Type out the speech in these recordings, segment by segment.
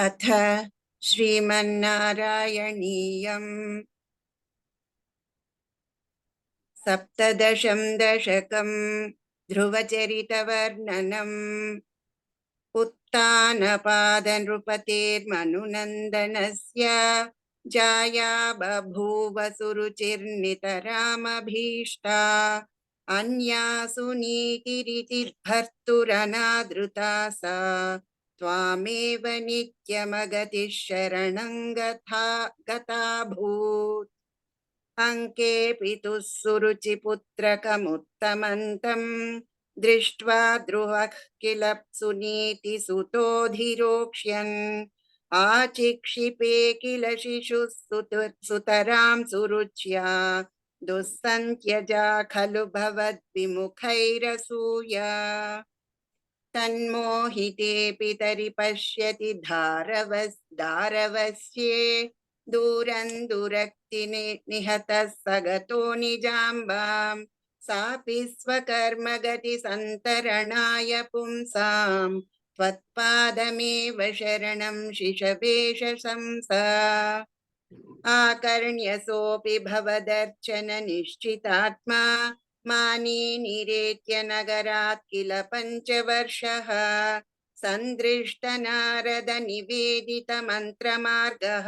अथ श्रीमन्नारायणीयम् सप्तदशं दशकं ध्रुवचरितवर्णनम् उत्तानपादनृपतेर्मनुनन्दनस्य जाया बभूव सुरुचिर्नितरामभीष्टा अन्यासु नीतिरितिर्भर्तुरनादृता सा त्वामेव नित्यमगतिः शरणं गताभूत्। अंके पितुः सुरुचिपुत्रकमुत्तमन्तम् दृष्ट्वा द्रुवः किल सुनीतिसुतोऽधिरोक्ष्यन् आचिक्षिपे किल शिशुः सुतरां सुरुच्या दुस्सन्त्यजा खलु भवद्विमुखैरसूया तन्मोहिते पितरि पश्यति धारवस्ये दूरं दुरक्ति निहतः सगतो निजाम्बां सापि स्वकर्मगति सन्तरणाय पुंसां त्वत्पादमेव शरणं शिशवेश संसा आकर्ण्यसोऽपि भवदर्चन निश्चितात्मा मानी निरेत्य नगरात् किल पञ्चवर्षः सन्दृष्ट नारद निवेदित मन्त्रमार्गः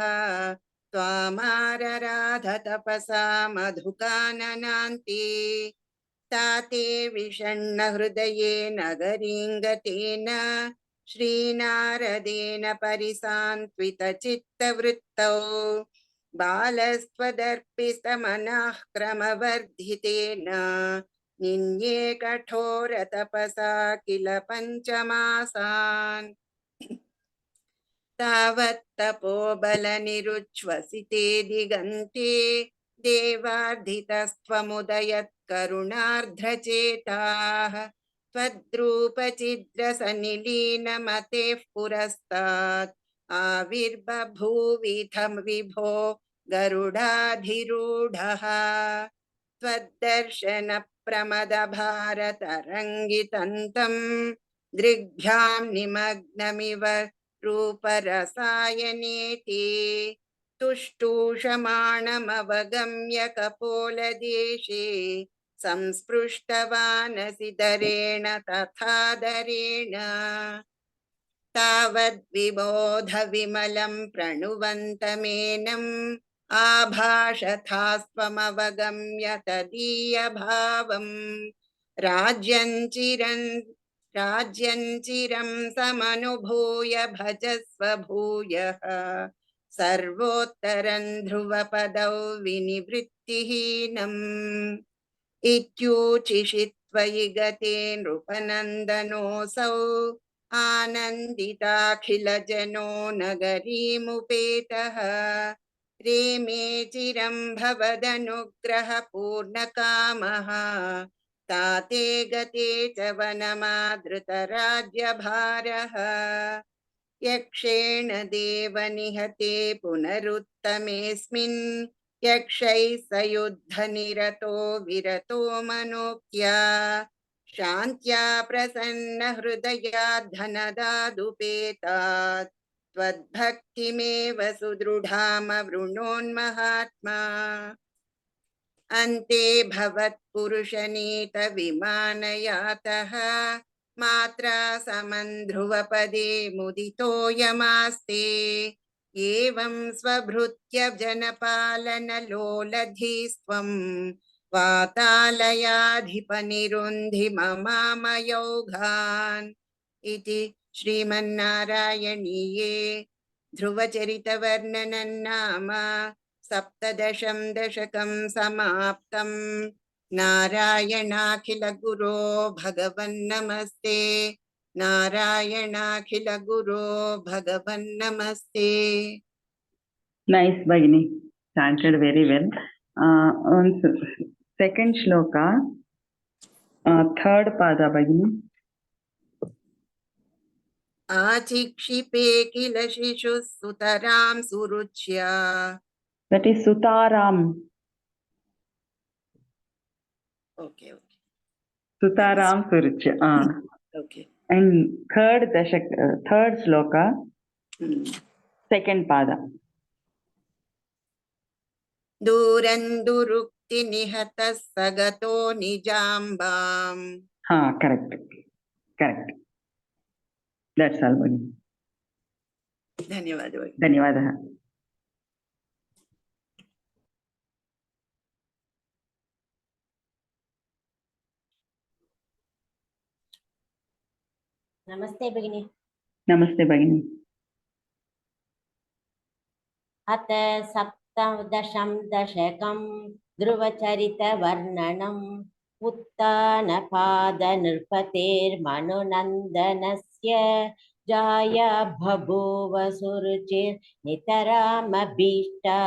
त्वामारराध तपसा मधुकाननान्ति ताते विषण्ण हृदये नगरीं गतेन श्रीनारदेन परिसान्त्वित चित्तवृत्तौ बालस्त्वदर्पितमनः क्रमवर्धितेन निन्ये कठोर तपसा किल पञ्चमासान् तावत् तपोबलनिरुच्छ्वसिते दिगन्ते देवार्धितस्त्वमुदयत् करुणार्द्रचेताः त्वद्रूपचिद्रसनिलीनमतेः पुरस्तात् आविर्बभूविथं विभो गरुडाधिरूढः त्वद्दर्शनप्रमदभारतरङ्गितन्तं दृग्भ्यां निमग्नमिव रूपरसायनेति तुष्टूषमाणमवगम्य कपोलदेशे संस्पृष्टवानसि दरेण तथादरेण तावद्विबोध विमलं प्रणुवन्तमेनम् आभाषथास्त्वमवगम्य तदीयभावम् राज्यञ्चिरं समनुभूय भजस्व भूयः सर्वोत्तरं ध्रुवपदौ विनिवृत्तिहीनम् इत्यूचिषित्वयि गते नृपनन्दनोऽसौ आनन्दिताखिलजनो नगरीमुपेतः रेमे चिरं भवदनुग्रहपूर्णकामः ताते गते च वनमादृतराज्यभारः यक्षेण देवनिहते पुनरुत्तमेऽस्मिन् यक्षैः सयुद्धनिरतो विरतो मनोक्त्या शान्त्या प्रसन्न हृदया धनदादुपेतात् त्वद्भक्तिमेव सुदृढामवृणोन्महात्मा अन्ते भवत्पुरुषनीत विमानयातः मात्रा समन्ध्रुवपदे मुदितो यमास्ते एवं स्वभृत्य जनपालनलोलधीस्त्वं वातालयाधिपनिरुन्धि ममामयोघान् इति श्रीमन्नारायणीये ध्रुवचरितवर्णनं नाम सप्तदशं दशकं समाप्तम् नारायणाखिल गुरो भगवन्नमस्ते नारायणाखिल गुरो भगवन्नमस्ते. Nice, Bhagini. Chanted very well. Second shloka, third pada, Bhagini. आचिक्षिपे किल शिशुः सुतरां सुरुच्या. That is Sutaram. Okay. Sutaram Suruchya. Okay. and third shloka, second pada. दूरन्दुरुक्ति निहतः सगतो निजाम्बाम्. Correct. That's all, Bhagini. धन्यवादः. नमस्ते भगिनी. नमस्ते भगिनी. अथ सप्तदशं दशकं ध्रुवचरितवर्णनम् उत्तानपादनृपतेर्मनुनन्दनस्य जाया बभूव सुरुचिर्नितरामभीष्टा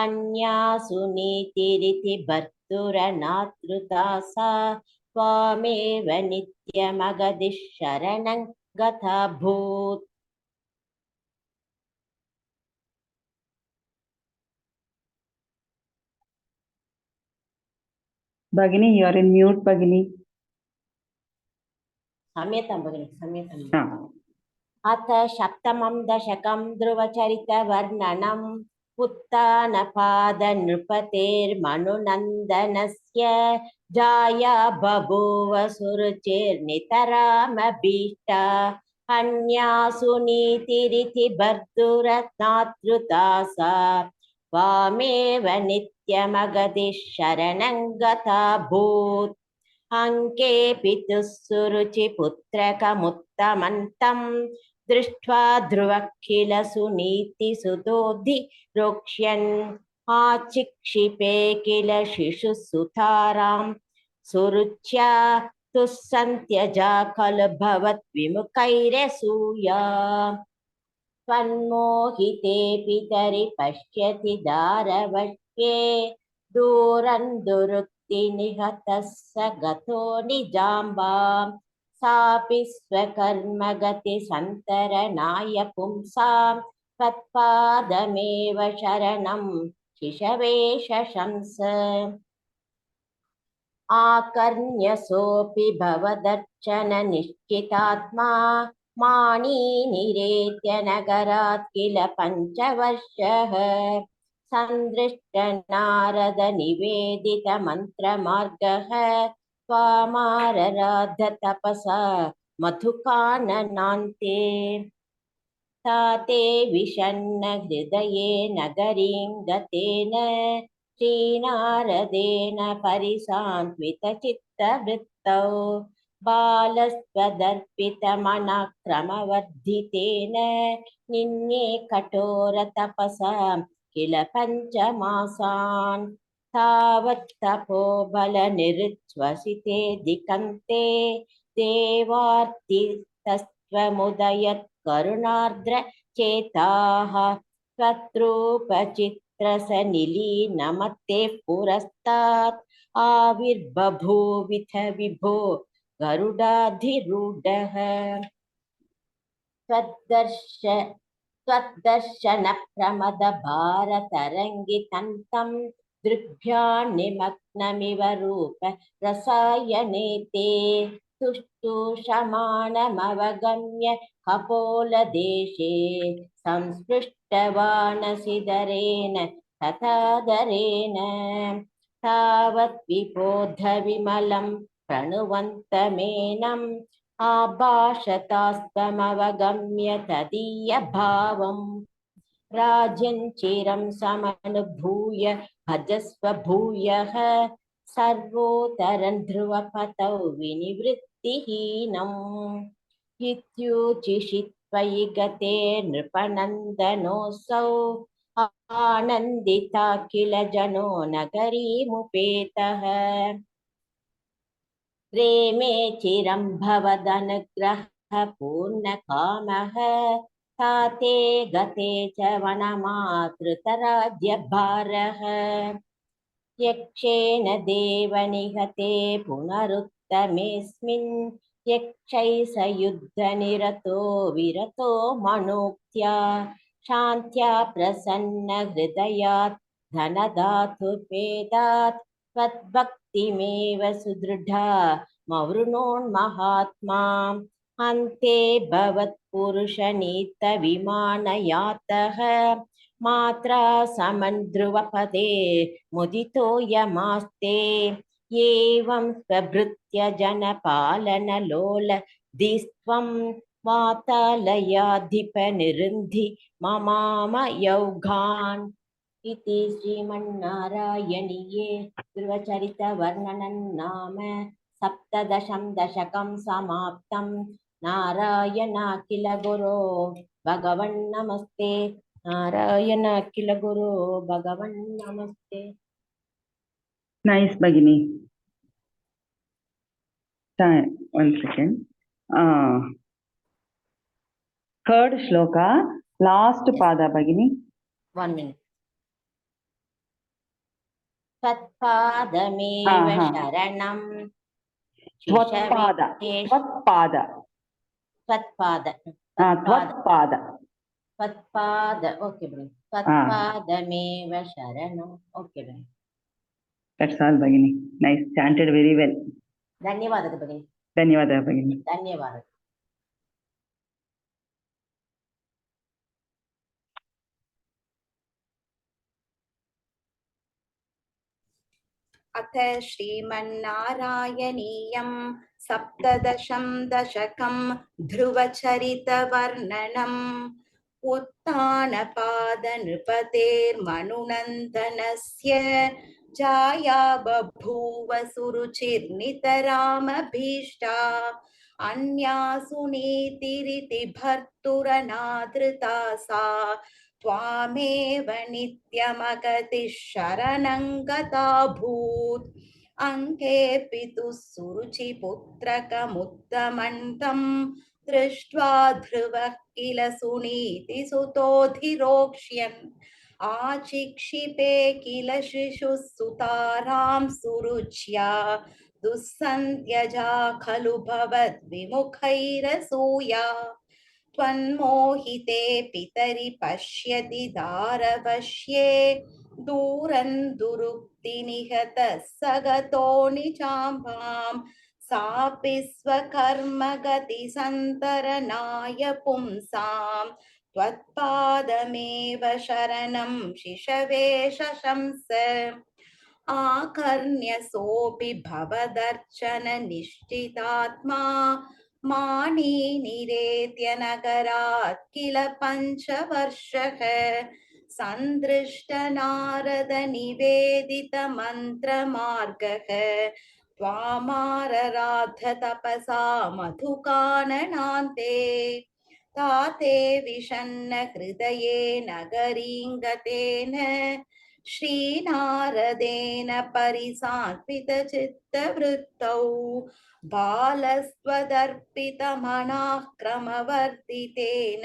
अन्यासु नीतिरिति भर्तुरनातृता सा त्वामेव नित्यमगदिः शरणं गताभूत्. Bhagini, you are in mute, Bhagini. क्षम्यतां भगिनि, क्षम्यताम्. अथ सप्तमं दशकं ध्रुवचरितवर्णनम् उत्तानपादनृपतेर्मनुनन्दनस्य जाया बभूव सुरुचिर्नितरामभीष्टा अन्यासु नीतिरिति भर्तुरनातृता सा त्वामेव नित्यमगदिः शरणं गताभूत्. अंके पितुः सुरुचिपुत्रकमुत्तमन्तं दृष्ट्वा ध्रुवखिल सुनीतिसुतोद्धि रोक्ष्यन् आचिक्षिपे किल शिशुसुतारां सुरुच्या तुस्सन्त्यजा खलु भवद्विमुखैरसूया त्वन्मोहिते पितरि पश्यति दारवश्ये दूरं निहतः स गतो निजाम्बां सापि स्वकर्मगतिसन्तरणाय पुंसां त्वत्पादमेव शरणं शिशवे शशंस. आकर्ण्यसोऽपि भवदर्चननिश्चितात्मा माणिनिरेत्य नगरात् किल पञ्चवर्षः सन्दृष्ट नारद निवेदित मन्त्रमार्गः त्वामाराध्य तपसा मधुकाननान्ते ताते विषण्ण हृदये नगरीं गतेन श्रीनारदेन परिसान्त्वितचित्तवृत्तौ बालस्त्वदर्पितमनक्रमवर्धितेन निन्ये कठोरतपसा किल पञ्चमासान् तावत् तपोबलनिरुच्छ्वसिते दिकन्ते देवार्तितस्त्वमुदयत् करुणार्द्र चेताः त्वत्रूपचित्रसनिलीनमते पुरस्तात् आविर्बभूविथ विभो गरुडाधिरूढः त्वद्दर्शन प्रमद भारतरङ्गितं दृग्भ्यान्निमग्नमिव रूप रसायने ते तुष्टुषमाणमवगम्य कपोलदेशे संस्पृष्टवानसिदरेण तथादरेण तावत् विबोधविमलं प्रणुवन्तमेनम् आभाषतास्त्वमवगम्य तदीयभावम् राज्यं चिरं समनुभूय भजस्व भूयः सर्वोत्तरं ध्रुवपतौ विनिवृत्तिहीनम् इत्युचिषित्वयि गते नृपनन्दनोऽसौ आनन्दिता किल जनो नगरीमुपेतः प्रेमे चिरं भवदनुग्रहः पूर्णकामः ताते गते च वनमातृतराज्यभारः यक्षेण देवनिहते पुनरुत्तमेऽस्मिन् यक्षैः स युद्धनिरतो विरतो मनोक्त्या शान्त्या प्रसन्न हृदयात् धनधातुपेदात् त्वद्भक्तिमेव सुदृढा मवृणोन्महात्मा अन्ते भवत्पुरुषनीतविमानयातः मात्रा समन्ध्रुवपदे मुदितो यमास्ते एवं स्वभृत्य जनपालनलोल दिस्त्वं वातालयाधिपनिरुन्धि ममाम यौघान् इति श्रीमन्नारायणीये ध्रुवचरितवर्णनं नाम सप्तदशं दशकं समाप्तं नारायणाखिल गुरो भगवन् नमस्ते नारायणाखिल गुरो भगवन् नमस्ते Nice, Bhagini. One second. Third shloka, last pada, Bhagini. 1 minute तत्पादमेव शरणं Tvatpada. Tvatpada. तत्पाद Tvatpada. तत्पाद ओके बनी तत्पादमेव शरणम् ओके बनी That's all, Bhagini. Nice, chanted very well. ಧನ್ಯವಾದಗಳು ಭಗಿನಿ ಧನ್ಯವಾದ ಭಗಿನಿ. ಧನ್ಯವಾದ. अथ श्रीमन्नारायणीयं सप्तदशं दशकं ध्रुवचरितवर्णनम् उत्तानपादनृपतेर्मनुनन्दनस्य जाया बभूव सुरुचिर्नितरामभीष्टा अन्यासु नीतिरिति भर्तुरनादृता सा त्वामेव नित्यमगतिः शरणं गताभूत् अङ्के पितुः सुरुचिपुत्रकमुत्तमन्तं दृष्ट्वा ध्रुवः किल सुनीतिसुतोऽधिरोक्ष्यन् आचिक्षिपे किल शिशुः सुतारां सुरुच्या दुःसन्त्यजा खलु भवद्विमुखैरसूया त्वन्मोहिते पितरि पश्यति दारवश्ये दूरन् दुरुक्तिनिहतः स गतो निजाम्बां सापि स्वकर्मगतिसन्तरणाय पुंसां त्वत्पादमेव शरणं शिशवे शशंस आकर्ण्य सोऽपि भवदर्चन निश्चितात्मा मानीनिरेत्य नगरात् किल पञ्चवर्षः सन्दृष्टनारद निवेदितमन्त्रमार्गः त्वामारराध तपसा मधुकाननान्ते ताते विषण्ण हृदये नगरीं गतेन श्रीनारदेन परिसात्वितचित्तवृत्तौ बालस्त्वदर्पितमनाः क्रमवर्तितेन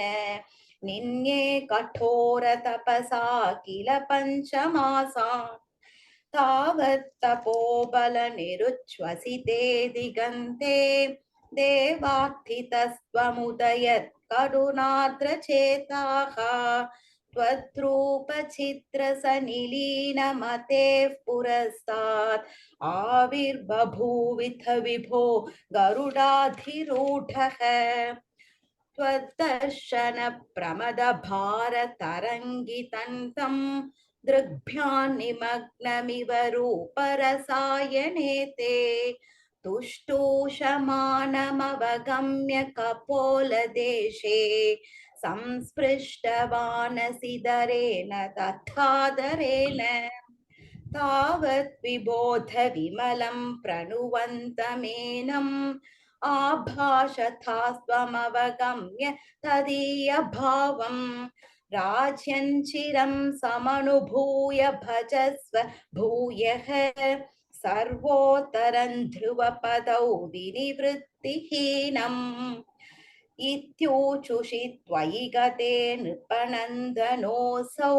निन्ये कठोरतपसा किल पञ्चमासान् तावत् तपोबलनिरुच्छ्वसिते दिगन्ते देवार्थितस्त्वमुदयत् करुणार्द्रचेताः त्वद्रूपचित्रसनिलीनमतेः पुरस्तात् आविर्बभूविथ विभो गरुडाधिरूढः त्वद्दर्शनप्रमदभारतरङ्गितं दृग्भ्यां निमग्नमिव रूपरसायने ते तुष्टूषमानमवगम्य कपोलदेशे संस्पृष्टवानसिदरेण तथादरेण तावत् विबोध विमलं प्रणुवन्तमेनम् आभाषथास्त्वमवगम्य तदीयभावं राज्यञ्चिरं समनुभूय भजस्व भूयः सर्वोत्तरं ध्रुवपदौ विनिवृत्तिहीनम् इत्यूचुषि त्वयि गते नृपनन्दनोऽसौ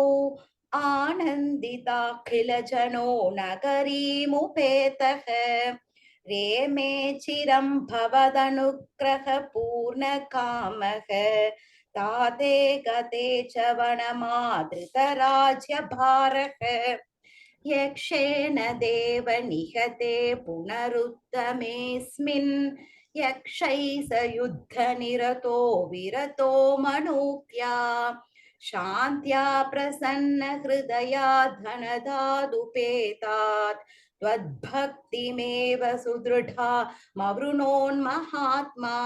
आनन्दिताखिलजनो नगरीमुपेतः रेमे चिरं भवदनुग्रहपूर्णकामः ताते गते च वनमादृतराज्यभारः यक्षेण देव निहते पुनरुत्तमेऽस्मिन् यक्षैः स युद्धनिरतो विरतो मनुक्त्या शान्त्या प्रसन्नहृदया धनदादुपेतात् त्वद्भक्तिमेव सुदृढा मवृणोन्महात्मा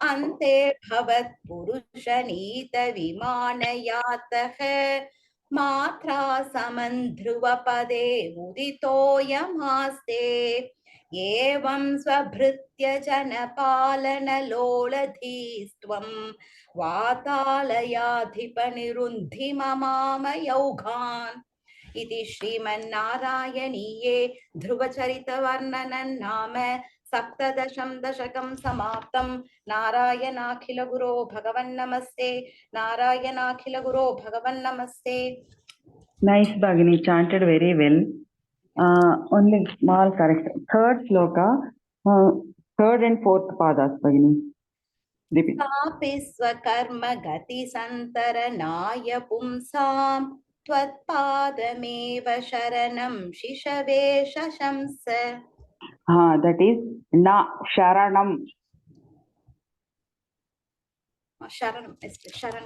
अन्ते भवत्पुरुषनीतविमानयातः मात्रा समन्ध्रुवपदे मुदितोऽयमास्ते एवं स्वभृत्य जनपालनलोलधीस्त्वं वातालयाधिपनिरुन्धि ममामयौघान् इति श्रीमन्नारायणीये ध्रुवचरितवर्णनं नाम सप्तदशं दशकं समाप्तं। नारायणाखिल गुरो भगवन्नमस्ते, नारायणाखिल गुरो भगवन्नमस्ते. Nice, Bhagini, chanted very well. Only small correction. Third sloka, third and fourth padas, Bhagini. Repeat. सापि स्वकर्म गतिसन्तरणाय पुंसां त्वत्पादमेव शरणं शिशवे शशंस. That is na sharanam.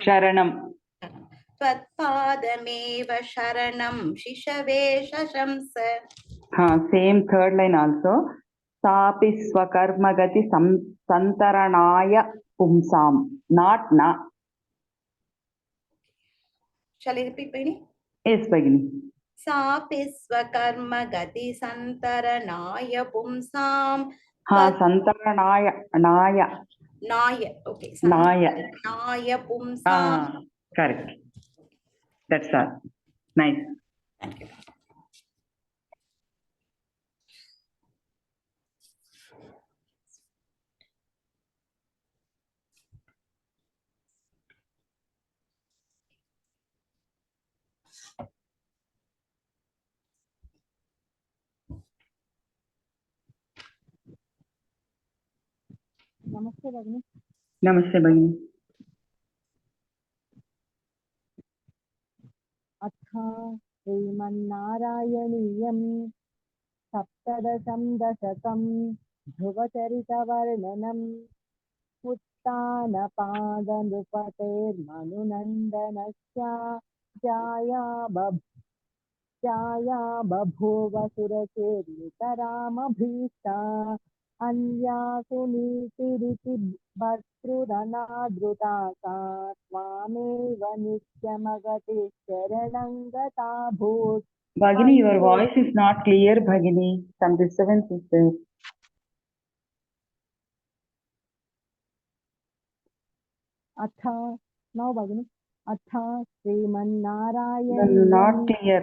शरणं त्वत्पादमेव शरणं शिशवे शशंस. Same third line also. Sapi swakarmagati santaranaya pumsam. Not na. Shall I repeat, Bhagini? Yes, Bhagini. सापि स्वकर्म गतिसन्तरणाय पुंसां Santaranaya, naya. नाय. Okay. Naya. नाय पुंसां. Correct. That's all. Nice. Thank you. Namaste, Bhagini. Namaste, Bhagini. अथा श्रीमन्नारायणीयं सप्तदशं दशकं ध्रुवचरितवर्णनम् उत्तानपादनृपतेर्मनुनन्दनस्य जाया बभूव सुरचेर्नितरामभीष्टा अन्यासु नीतिरिति भर्तृरनादृता सा त्वामेव नित्यमगति शरणं गताभूत्. Bhagini, your voice is not clear, Bhagini. Some disturbance is there. अथा now Bhagini. अथा श्रीमन्नारायण No, not clear.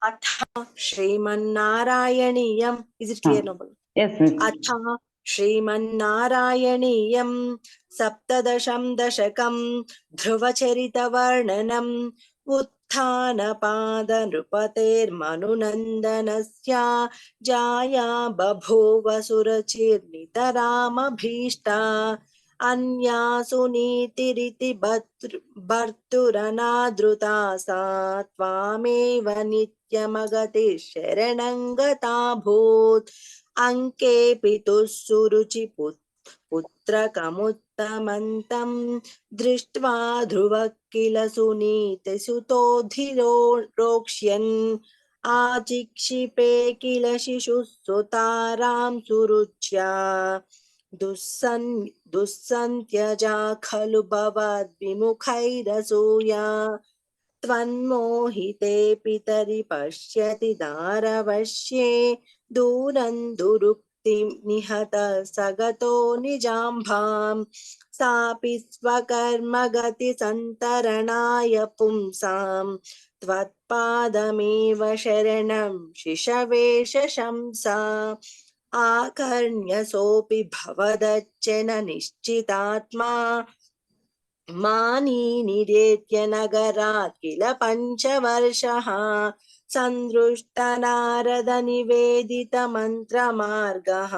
अथा श्रीमन्नारायणीयम्. Is it clear now? Yes, yes. अथा श्रीमन्नारायणीयं सप्तदशं दशकं ध्रुवचरितवर्णनम् उत्थानपादनृपतेर्मनुनन्दनस्य जाया बभूव सुरचिर्नितरामभीष्टा अन्यासु नीतिरिति भर्तुरनादृता सा त्वामेव नित्यमगति शरणं गताभूत्. अंके पितुः सुरुचि पुत्रकमुत्तमन्तं दृष्ट्वा ध्रुवः किल सुनीतिसुतोऽधिरोक्ष्यन् आचिक्षिपे किल शिशुः सुतारां सुरुच्या दुस्सन्त्यजा खलु भवद्विमुखैरसूया त्वन्मोहिते पितरि पश्यति दारवश्ये दूरं दुरुक्तिं निहत सगतो निजाम्भां सापि स्वकर्मगति सन्तरणाय पुंसां त्वत्पादमेव शरणं शिशवे शशंसा आकर्ण्यसोऽपि भवदच्चन निश्चितात्मा मानी निरेत्य नगरात् किल पञ्चवर्षः सन्दृष्ट नारद निवेदित मन्त्रमार्गः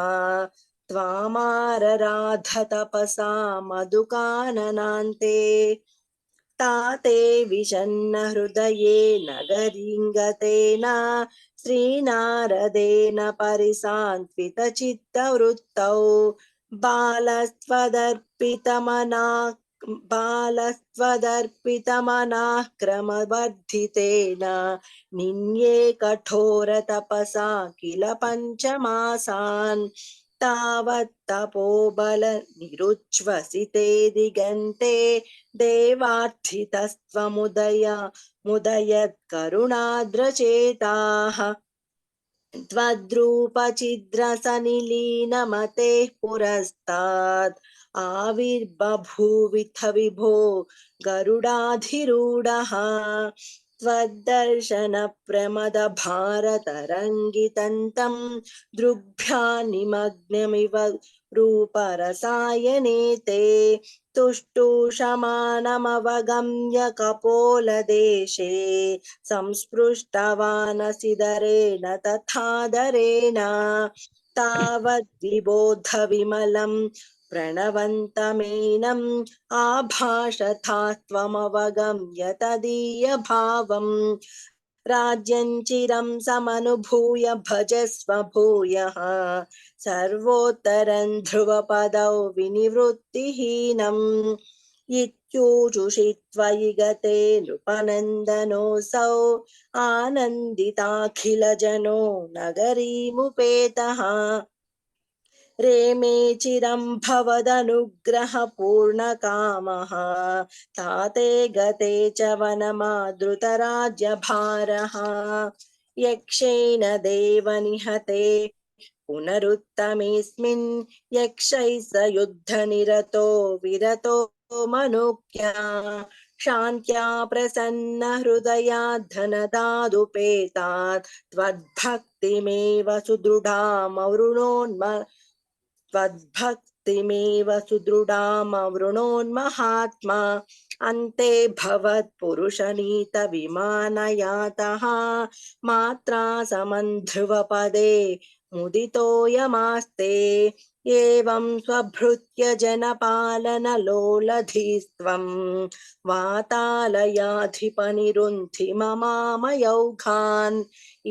त्वामारराध तपसा मधुकाननान्ते ताते विषण्ण हृदये नगरीङ्गतेन श्रीनारदेन परिसान्त्वितचित्तवृत्तौ बालस्त्वदर्पितमनाः क्रमवर्धितेन निन्ये कठोरतपसा किल पञ्चमासान् तावत् तपोबल निरुच्छ्वसिते दिगन्ते मुदयत् करुणाद्रचेताः त्वद्रूपचिद्रसनिलीनमतेः पुरस्तात् आविर्बभूविथ विभो गरुडाधिरूढः त्वद्दर्शनप्रमदभारतरङ्गितन्तं दृग्भ्या निमग्नमिव रूपरसायने ते तुष्टुषमानमवगम्य कपोलदेशे संस्पृष्टवानसिदरेण तथादरेण तावद्विबोधविमलं प्रणवन्तमेनम् आभाषथा त्वमवगम्य तदीयभावम् राज्यं चिरं समनुभूय भजस्व भूयः सर्वोत्तरं ध्रुवपदौ विनिवृत्तिहीनम् इत्यूजुषि त्वयि गते नृपनन्दनोऽसौ आनन्दिताखिलजनो नगरीमुपेतः रेमे चिरं भवदनुग्रहपूर्णकामः ताते गते च वनमादृतराज्यभारः यक्षेण देवनिहते पुनरुत्तमेऽस्मिन् यक्षैः स युद्धनिरतो विरतो मनुज्ञा शान्त्या प्रसन्न हृदया धनदादुपेतात् त्वद्भक्तिमेव सुदृढामवृणोन्महात्मा अन्ते भवत्पुरुषनीतविमानयातः मात्रा समन्ध्रुवपदे मुदितोऽयमास्ते एवं स्वभृत्य जनपालनलोलधीस्त्वं वातालयाधिपनिरुन्धि ममामयौघान्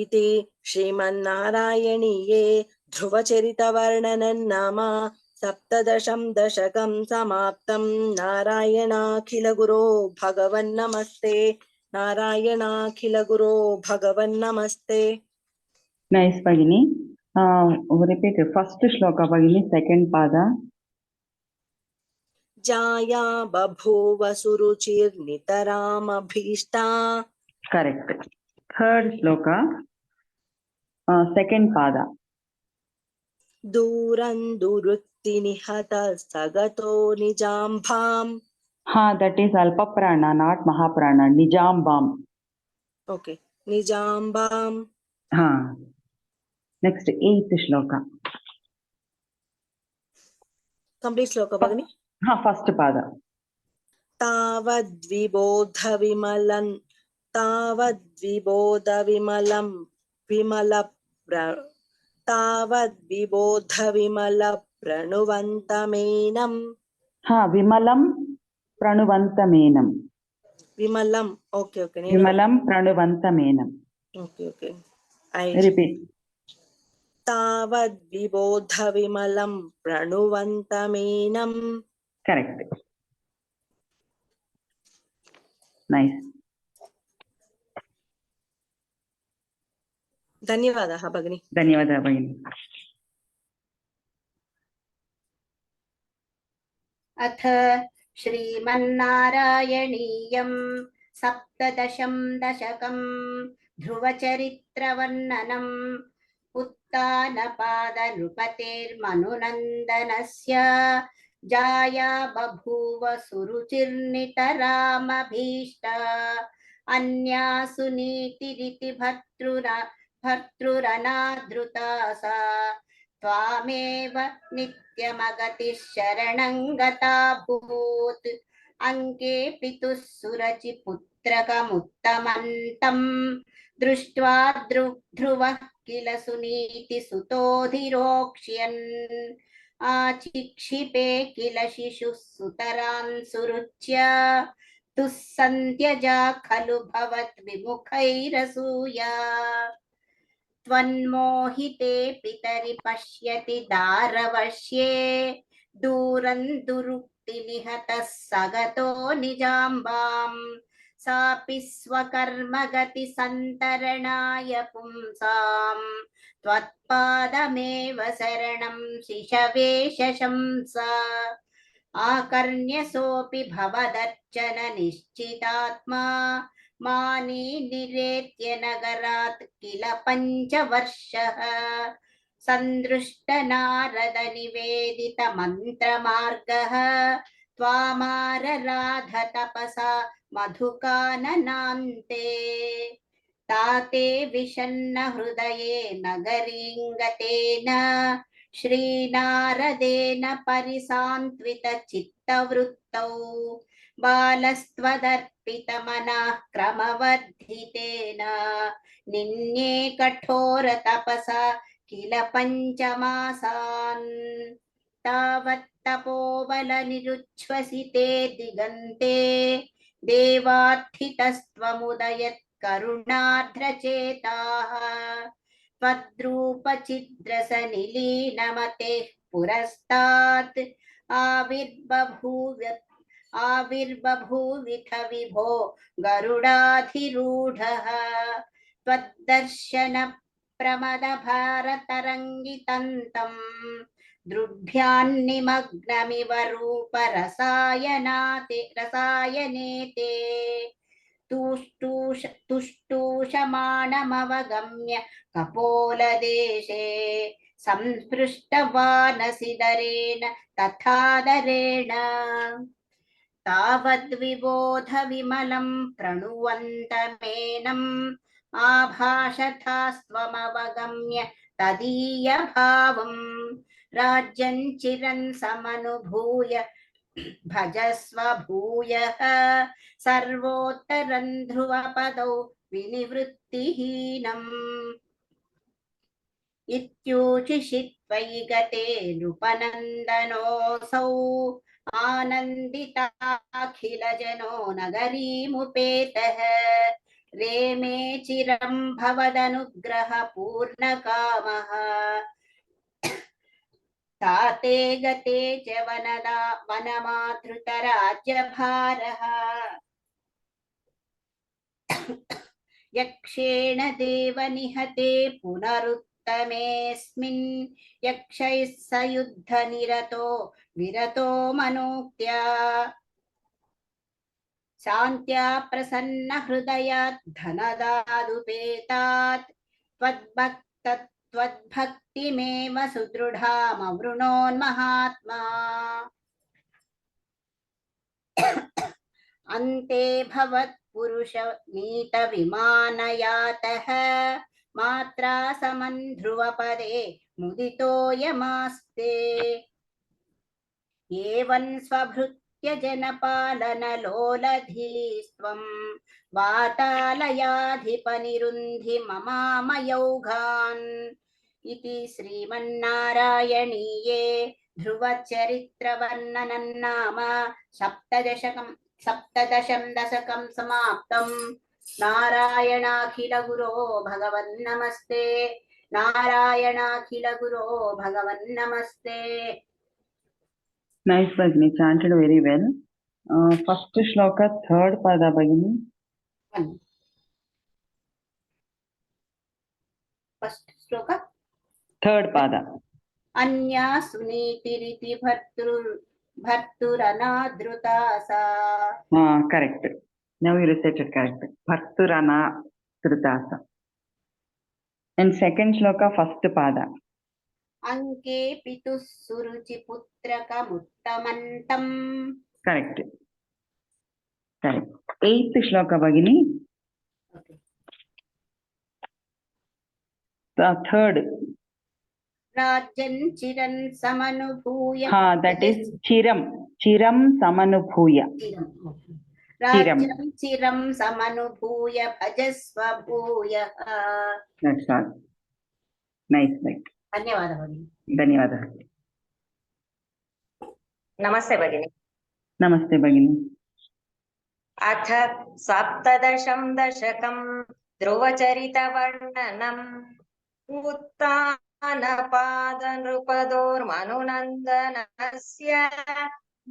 इति श्रीमन्नारायणीये ध्रुवचरितवर्णनं नाम सप्तदशं दशकं समाप्तं नारायणाखिलगुरो भगवन्नमस्ते नारायणाखिलगुरो भगवन्नमस्ते Nice, Bhagini. Repeat first shloka, Bhagini, second pada. जाया बभूव सुरुचिर्नितरामभीष्टा Correct. Third shloka, second pada. दूरं दुरुक्तिनिहतः सगतो निजाम्भाम् That is Alpa Prana, not Mahaprana. Nijambam. Okay, निजाम्बाम् Next, eighth shloka. Complete shloka, Bhagini. First pada. तावद्विबोधविमलं प्रणुवन्तमेनं Vimalam Pranuvantamenam. विमलं okay Vimalam Pranuvantamenam. okay Repeat. तावद्विबोधविमलं प्रणुवन्तमेनं Correct. Nice. धन्यवादः भगिनी धन्यवादः भगिनी. अथ श्रीमन्नारायणीयं सप्तदशं दशकं ध्रुवचरित्रवर्णनम् उत्तानपादनृपतेर्मनुनन्दनस्य जाया बभूव सुरुचिर्नितरामभीष्टा अन्यासु नीतिरिति भर्तृरनादृता सा त्वामेव नित्यमगतिः शरणं गताभूत् अङ्के पितुः सुरचिपुत्रकमुत्तमन्तं दृष्ट्वा ध्रुवः किल सुनीतिसुतोऽधिरोक्ष्यन् आचिक्षिपे किल शिशुः सुतरान् सुरुच्य तुस्सन्त्यजा खलु भवद्विमुखैरसूया त्वन्मोहिते पितरि पश्यति दारवश्ये दूरं दुरुक्तिनिहतः सगतो निजाम्बाम् सापि स्वकर्मगति सन्तरणाय पुंसाम् त्वत्पादमेव शरणं शिशवे शशंसा आकर्ण्यसोऽपि भवदर्चन निश्चितात्मा मानी निरेत्य नगरात् किल पञ्चवर्षः सन्दृष्टनारद निवेदित मन्त्रमार्गः त्वामारराध तपसा मधुकाननान्ते ताते विषण्ण हृदये नगरीङ्गतेन श्रीनारदेन परिसान्त्वित चित्तवृत्तौ बालस्त्वदर्पितमनः क्रमवर्धितेन निन्ये कठोर तपसा किल पञ्चमासान् तावत् तपोबलनिरुच्छ्वसिते दिगन्ते देवार्थितस्त्वमुदयत् करुणार्द्रचेताः त्वद्रूपचिद्रसनिलीनमतेः पुरस्तात् आविर्बभूविथ विभो गरुडाधिरूढः त्वद्दर्शन प्रमदभारतरङ्गितन्तम् दृढ्यान्निमग्नमिव रसायनेते तुष्टूषमाणमवगम्य कपोलदेशे संस्पृष्टवानसिदरेण तथादरेण तावद्विबोध विमलं प्रणुवन्तमेनम् आभाषथास्त्वमवगम्य तदीयभावम् राज्यं चिरं समनुभूय भजस्व भूयः सर्वोत्तरं ध्रुवपदौ विनिवृत्तिहीनम् इत्यूचिषि त्वयि गते नृपनन्दनोऽसौ आनन्दिताखिलजनो नगरीमुपेतः रेमे चिरं भवदनुग्रहपूर्णकामः ताते गते च वनमातृतराज्यभारः यक्षेण देवनिहते पुनरुत्तमेऽस्मिन् यक्षैः स युद्धनिरतो विरतो मनोक्त्या शान्त्या प्रसन्नहृदयात् धनदादुपेतात् त्वद्भक्तिमेव सुदृढामवृणोन्महात्मा अन्ते भवत्पुरुषनीतविमानयातः मात्रा समन् ध्रुवपदे मुदितोऽयमास्ते एवं स्वभृत्य जनपालनलोलधीस्त्वं वातालयाधिपनिरुन्धि ममामयौघान् इति श्रीमन्नारायणीये ध्रुवचरित्रवर्णनन्नाम सप्तदशं दशकं समाप्तम् नारायणाखिलगुरो भगवन्नमस्ते नारायणाखिलगुरो भगवन्नमस्ते. Nice, Bhagini, chanted very well. First shloka, third pada, Bhagini. First shloka. Third pada. Anya sunītiriti bharturana sa. Correct. Now you recited correct. Bharturana Dhrutasa. And second shloka, first pada. Anke pitus suruchi putraka muttamantam. Correct. Correct. Eighth shloka, Bhagini. Okay. The third. Rajan chiran samanubhuya. That is chiram. Chiram samanubhuya. Rajan chiram samanubhuya bhajasva bhuya. That's all. Nice, right. धन्यवादः भगिनी. धन्यवादः. नमस्ते भगिनी। नमस्ते भगिनी। अथ सप्तदशं दशकं ध्रुवचरितवर्णनम् उत्तानपादनृपदोर्मनुनन्दनस्य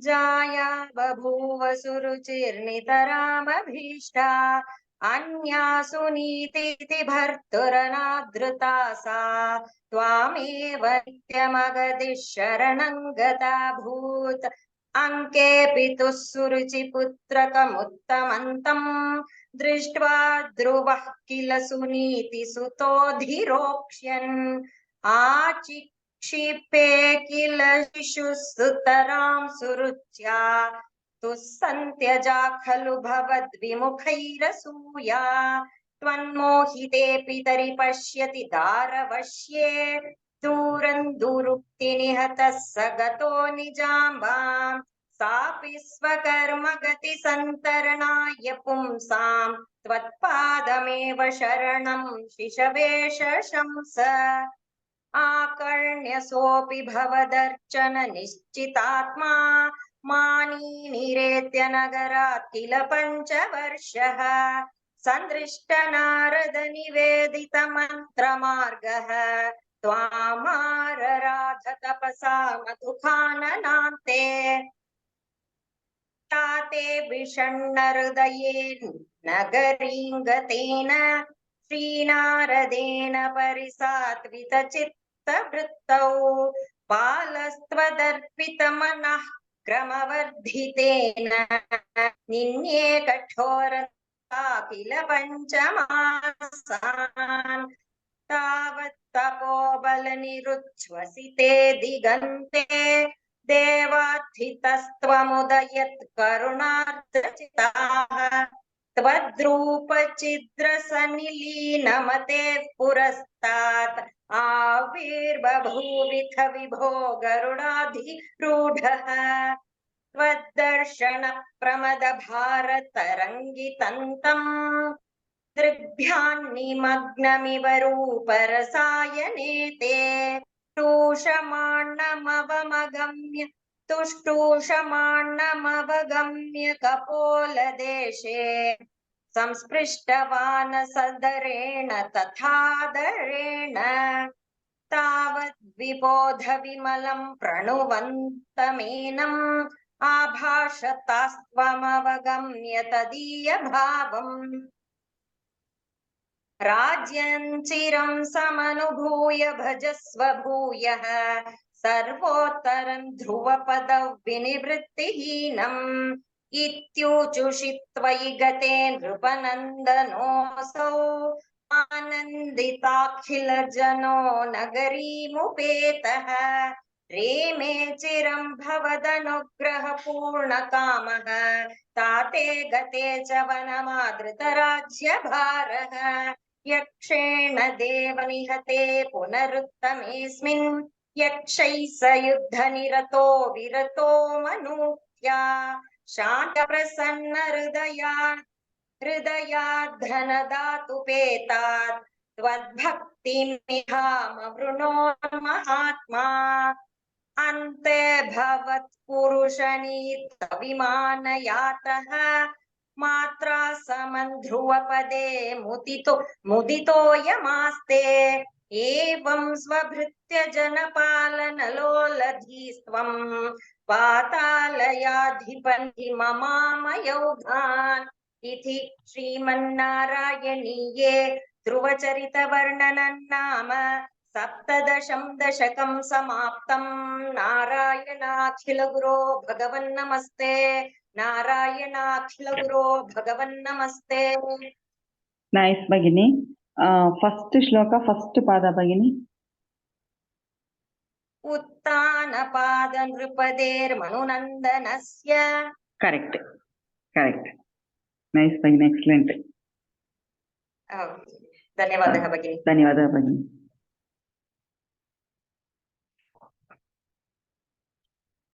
जाया बभूव सुरुचिर्नितरामभीष्टा अन्यासु नीतीति भर्तुरनादृता सा त्वामेव नित्यमगतिः शरणं गताभूत् अंके पितुः सुरुचिपुत्रकमुत्तमन्तम् दृष्ट्वा ध्रुवः किल सुनीतिसुतोऽधिरोक्ष्यन् आचिक्षिपे किल शिशुस्तुतरां सुरुच्या तुस्सन्त्यजा खलु भवद्विमुखैरसूया त्वन्मोहिते पितरि पश्यति दारवश्ये दूरं दुरुक्तिनिहतः स गतो निजाम्बाम् सापि स्वकर्मगति सन्तरणाय पुंसां त्वत्पादमेव शरणं शिशवे शशंस आकर्ण्यसोऽपि भवदर्चन निश्चितात्मा मानी निरेत्य नगरात् किल पञ्चवर्षः सन्दृष्ट नारद निवेदित मन्त्रमार्गः त्वामारराध तपसा मधुखाननान्ते ताते विषण्ण हृदयेन नगरीं गतेन श्रीनारदेन परिसात्वित चित्तवृत्तौ बालस्त्वदर्पितमनः क्रमवर्धितेन निन्ये कठोरता किल पञ्चमासान् तावत् तपोबलनिरुच्छ्वसिते दिगन्ते देवात्थितस्त्वमुदयत् करुणार्द्रचिताः त्वद्रूपचिद्रसनिलीनमते पुरस्तात् आविर्बभूविथ विभो गरुडाधिरूढः त्वद्दर्शन प्रमद भारतरङ्गितन्तम् दृग्भ्यान्निमग्नमिव रूपरसायने ते तुष्टूषमाण्णमवगम्य कपोलदेशे संस्पृष्टवान् सदरेण तथादरेण तावद्विबोध विमलं प्रणुवन्तमेनम् आभाषतास्त्वमवगम्य तदीयभावम् राज्यं चिरं समनुभूय भजस्व भूयः सर्वोत्तरं ध्रुवपदौ विनिवृत्तिहीनम् इत्यूचुषि त्वयि गते नृपनन्दनोऽसौ आनन्दिताखिल जनो नगरीमुपेतः रेमे चिरं भवदनुग्रह पूर्णकामः ताते गते च वनमादृतराज्यभारः यक्षेण देवनिहते पुनरुत्तमेऽस्मिन् यक्षैः स युद्धनिरतो विरतो मनुत्या शान्तप्रसन्न हृदयाद्धनदातुपेतात् त्वद्भक्तिमिहामवृणोन्महात्मा अन्ते भवत्पुरुषनीतविमानयातः मात्रा समन्ध्रुवपदे मुदितोऽयमास्ते एवं स्वभृत्य जनपालनलोलधीस्त्वं पातालयाधिपन्ति ममामयौघान् इति श्रीमन्नारायणीये ध्रुवचरितवर्णनं नाम सप्तदशं दशकं समाप्तं नारायणाखिल गुरो भगवन्नमस्ते नारायणाखिल गुरो भगवन्नमस्ते नैस् भगिनी फस्ट श्लोक फस्ट पाद भगिनी उत्तानपाद नृपदेर्मनुनन्दनस्य करेक्ट करेक्ट नैस् भगिनी एक्सलेंट धन्यवादः भगिनी धन्यवादः भगिनी